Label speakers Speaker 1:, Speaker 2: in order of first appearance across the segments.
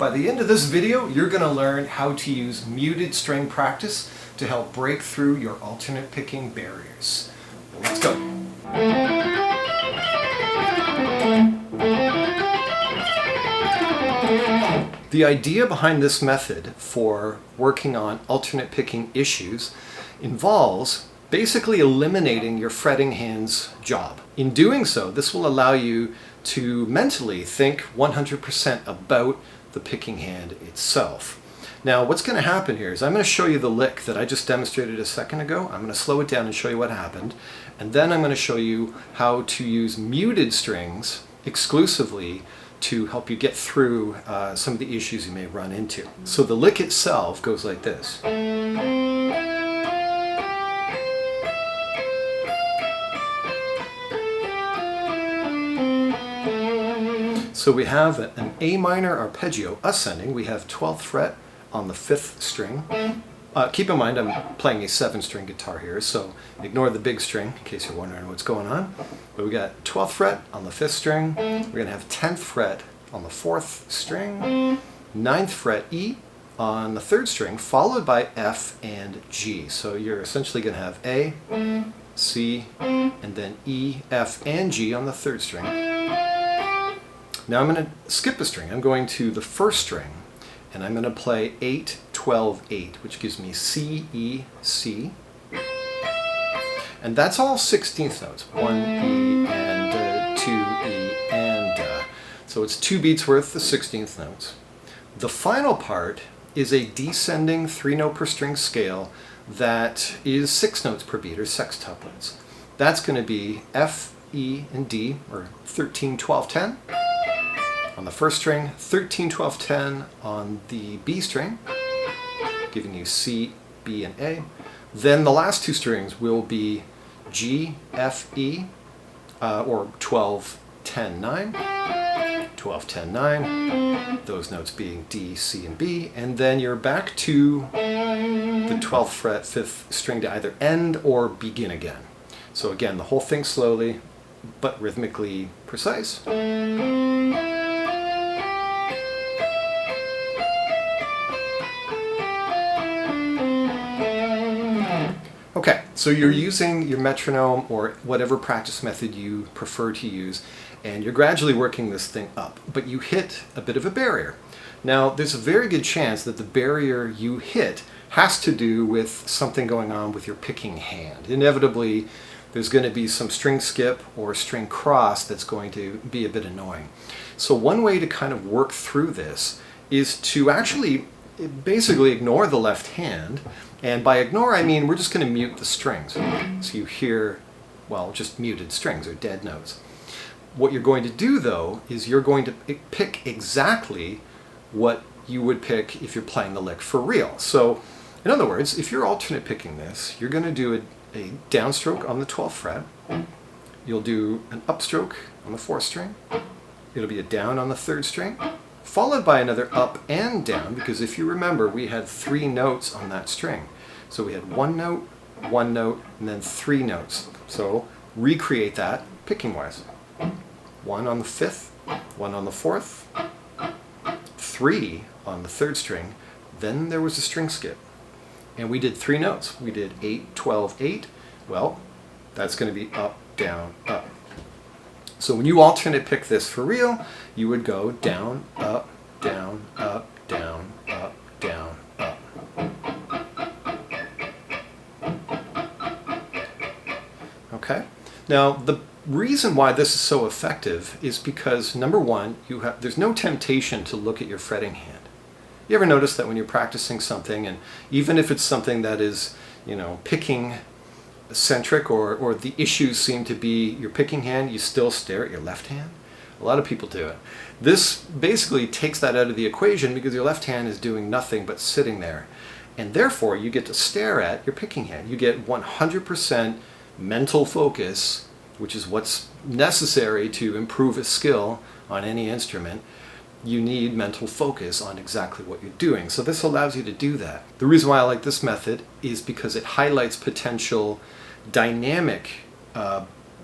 Speaker 1: By the end of this video, you're going to learn how to use muted string practice to help break through your alternate picking barriers. Let's go. The idea behind this method for working on alternate picking issues involves basically eliminating your fretting hand's job. In doing so, this will allow you to mentally think 100% about the picking hand itself. Now, what's going to happen here is I'm going to show you the lick that I just demonstrated a second ago. I'm going to slow it down and show you what happened, and then I'm going to show you how to use muted strings exclusively to help you get through some of the issues you may run into. So the lick itself goes like this. So we have an A minor arpeggio ascending. We have 12th fret on the 5th string. Keep in mind I'm playing a 7-string guitar here, so ignore the big string in case you're wondering what's going on. But we got 12th fret on the 5th string. We're going to have 10th fret on the 4th string, 9th fret E on the 3rd string, followed by F and G. So you're essentially going to have A, C, and then E, F, and G on the 3rd string. Now I'm going to skip a string. I'm going to the 1st string, and I'm going to play 8, 12, 8, which gives me C, E, C. And that's all 16th notes. 1, E, and 2, E, and so it's 2 beats worth the 16th notes. The final part is a descending 3-note per string scale that is 6 notes per beat, or sextuplets. That's going to be F, E, and D, or 13, 12, 10. On the 1st string, 13, 12, 10 on the B string, giving you C, B, and A. Then the last 2 strings will be G, F, E, or 12, 10, 9, 12, 10, 9, those notes being D, C, and B, and then you're back to the 12th fret, 5th string to either end or begin again. So again, the whole thing slowly, but rhythmically precise. Okay, so you're using your metronome or whatever practice method you prefer to use, and you're gradually working this thing up, but you hit a bit of a barrier. Now, there's a very good chance that the barrier you hit has to do with something going on with your picking hand. Inevitably, there's going to be some string skip or string cross that's going to be a bit annoying. So one way to kind of work through this is to actually basically ignore the left hand. And by ignore, I mean we're just going to mute the strings. So you hear, well, just muted strings or dead notes. What you're going to do, though, is you're going to pick exactly what you would pick if you're playing the lick for real. So, in other words, if you're alternate picking this, you're going to do a downstroke on the 12th fret. You'll do an upstroke on the 4th string. It'll be a down on the 3rd string, followed by another up and down, because if you remember, we had 3 notes on that string. So we had 1 note, and then 3 notes. So recreate that picking-wise. 1 on the 5th, 1 on the 4th, 3 on the 3rd string, then there was a string skip. And we did 3 notes. We did 8, 12, 8. Well, that's going to be up, down, up. So when you alternate pick this for real, you would go down, up, down, up, down, up, down, up. Okay? Now, the reason why this is so effective is because, number one, there's no temptation to look at your fretting hand. You ever notice that when you're practicing something, and even if it's something that is, picking centric or the issues seem to be your picking hand, you still stare at your left hand? A lot of people do it. This basically takes that out of the equation because your left hand is doing nothing but sitting there. And therefore, you get to stare at your picking hand. You get 100% mental focus, which is what's necessary to improve a skill on any instrument. You need mental focus on exactly what you're doing. So this allows you to do that. The reason why I like this method is because it highlights potential dynamic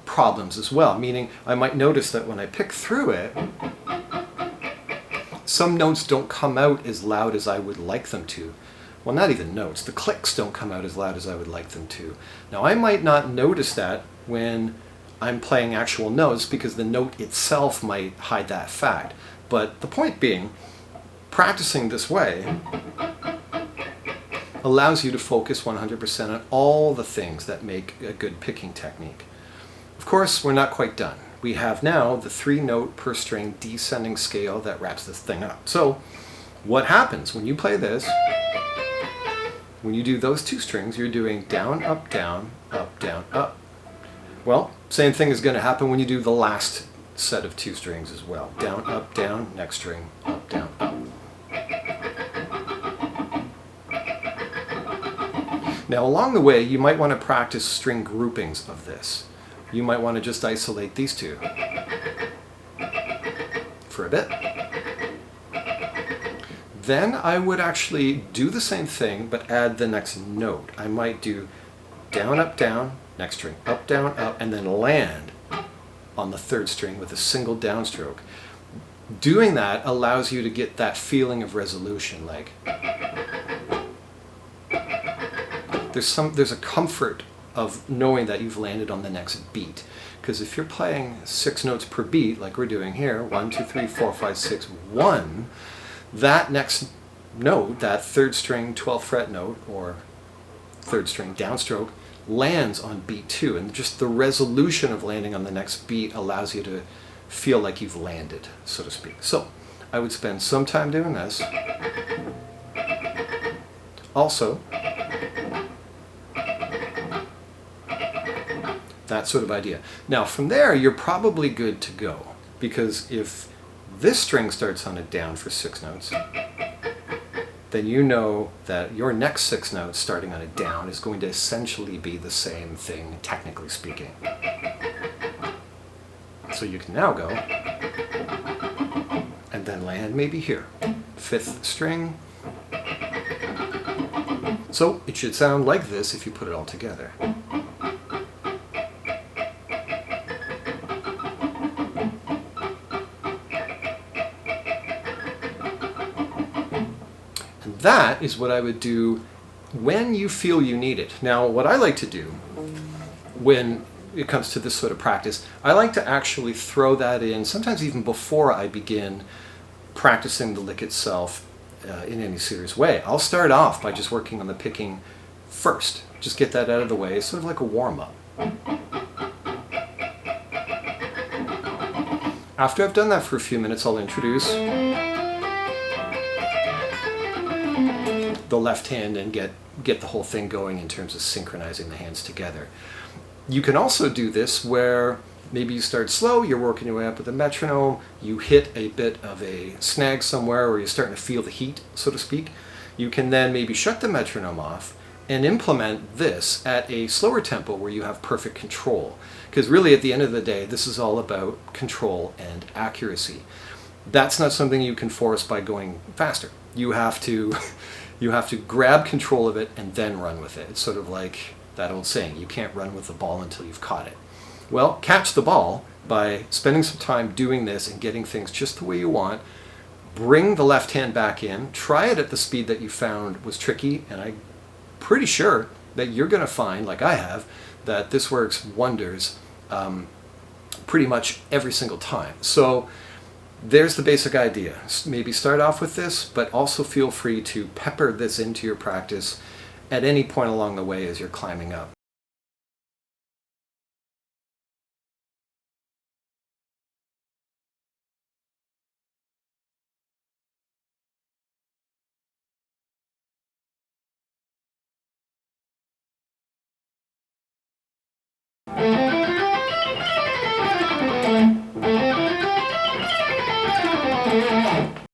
Speaker 1: problems as well, meaning I might notice that when I pick through it, some notes don't come out as loud as I would like them to. Well, not even notes. The clicks don't come out as loud as I would like them to. Now, I might not notice that when I'm playing actual notes because the note itself might hide that fact. But the point being, practicing this way allows you to focus 100% on all the things that make a good picking technique. Of course, we're not quite done. We have now the 3-note per string descending scale that wraps this thing up. So what happens when you play this? When you do those 2 strings, you're doing down, up, down, up. Well, same thing is going to happen when you do the last set of 2 strings as well. Down, next string, up, down, up. Now along the way, you might want to practice string groupings of this. You might want to just isolate these 2 for a bit. Then I would actually do the same thing, but add the next note. I might do down, next string, up, and then land on the 3rd string with a single downstroke. Doing that allows you to get that feeling of resolution, like there's a comfort of knowing that you've landed on the next beat. Because if you're playing 6 notes per beat, like we're doing here, 1, 2, 3, 4, 5, 6, 1, that next note, that 3rd string 12th fret note, or 3rd string downstroke, lands on beat 2. And just the resolution of landing on the next beat allows you to feel like you've landed, so to speak. So I would spend some time doing this. Also, that sort of idea. Now from there, you're probably good to go, because if this string starts on a down for 6 notes, then you know that your next 6 notes starting on a down is going to essentially be the same thing, technically speaking. So you can now go and then land maybe here, 5th string. So it should sound like this if you put it all together. That is what I would do when you feel you need it. Now, what I like to do when it comes to this sort of practice, I like to actually throw that in, sometimes even before I begin practicing the lick itself in any serious way. I'll start off by just working on the picking first. Just get that out of the way, sort of like a warm-up. After I've done that for a few minutes, I'll introduce the left hand and get the whole thing going in terms of synchronizing the hands together. You can also do this where maybe you start slow, you're working your way up with a metronome, you hit a bit of a snag somewhere or you're starting to feel the heat, so to speak. You can then maybe shut the metronome off and implement this at a slower tempo where you have perfect control. Because really at the end of the day, this is all about control and accuracy. That's not something you can force by going faster. You have to grab control of it and then run with it. It's sort of like that old saying, you can't run with the ball until you've caught it. Well, catch the ball by spending some time doing this and getting things just the way you want. Bring the left hand back in, try it at the speed that you found was tricky, and I'm pretty sure that you're going to find, like I have, that this works wonders pretty much every single time. So there's the basic idea. Maybe start off with this, but also feel free to pepper this into your practice at any point along the way as you're climbing up.